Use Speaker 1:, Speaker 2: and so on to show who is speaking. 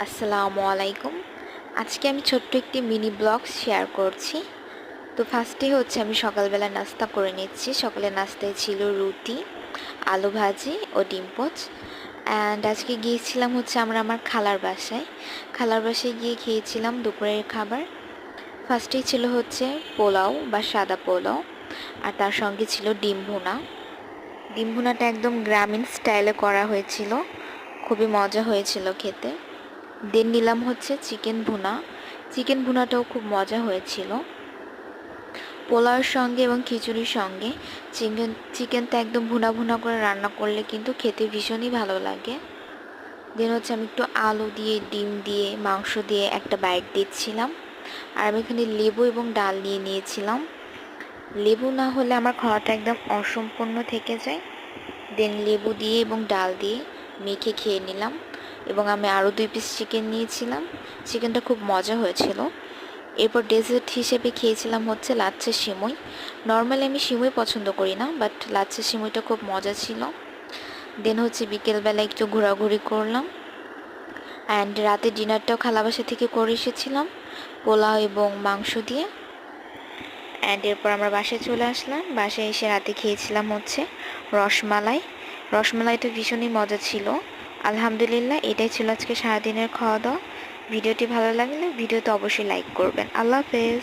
Speaker 1: আসসালামু আলাইকুম। আজকে আমি ছোট্ট একটি মিনি ব্লগ শেয়ার করছি। তো ফার্স্টে হচ্ছে আমি সকালবেলা নাস্তা করে নিচ্ছি। সকালের নাস্তায় ছিল রুটি, আলু ভাজি ও ডিম পোচ। অ্যান্ড আজকে গিয়েছিলাম হচ্ছে আমরা আমার খালার বাসায়। খালার বাসায় গিয়ে খেয়েছিলাম দুপুরের খাবার। ফার্স্টেই ছিল হচ্ছে পোলাও বা সাদা পোলাও, আর তার সঙ্গে ছিল ডিম ভুনা। ডিম ভুনাটা একদম গ্রামীণ স্টাইলে করা হয়েছিল, খুবই মজা হয়েছিল খেতে। দেন নিলাম হচ্ছে চিকেন ভুনা। চিকেন ভুনাটাও খুব মজা হয়েছিল। পোলাওয়ের সঙ্গে এবং খিচুড়ির সঙ্গে চিকেনটা একদম ভুনা ভুনা করে রান্না করলে কিন্তু খেতে ভীষণই ভালো লাগে। দেন হচ্ছে আমি একটু আলু দিয়ে, ডিম দিয়ে, মাংস দিয়ে একটা বাইট দিচ্ছিলাম। আর আমি এখানে লেবু এবং ডাল নিয়ে নিয়েছিলাম। লেবু না হলে আমার খাওয়াটা একদম অসম্পূর্ণ থেকে যায়। দেন লেবু দিয়ে এবং ডাল দিয়ে মেখে খেয়ে নিলাম। এবং আমি আরও 2 পিস চিকেন নিয়েছিলাম। চিকেনটা খুব মজা হয়েছিল। এরপর ডেজার্ট হিসেবে খেয়েছিলাম হচ্ছে লাচ্ছা সিমুই। নর্মালি আমি সিমুই পছন্দ করি না, বাট লাচ্ছা সিমুইটা খুব মজা ছিল। দেন হচ্ছে বিকেলবেলা একটু ঘোরাঘুরি করলাম। অ্যান্ড রাতে ডিনারটাও খালা বাসা থেকে করে এসেছিলাম, পোলাও এবং মাংস দিয়ে। অ্যান্ড এরপর আমরা বাসায় চলে আসলাম। বাসায় এসে রাতে খেয়েছিলাম হচ্ছে রসমালাই। রসমালাইটা ভীষণই মজা ছিল। আলহামদুলিল্লাহ, এটাই ছিল আজকে সারাদিনের খাওয়া দাওয়া। ভিডিওটি ভালো লাগলে ভিডিওতে অবশ্যই লাইক করবেন। আল্লাহ হাফেজ।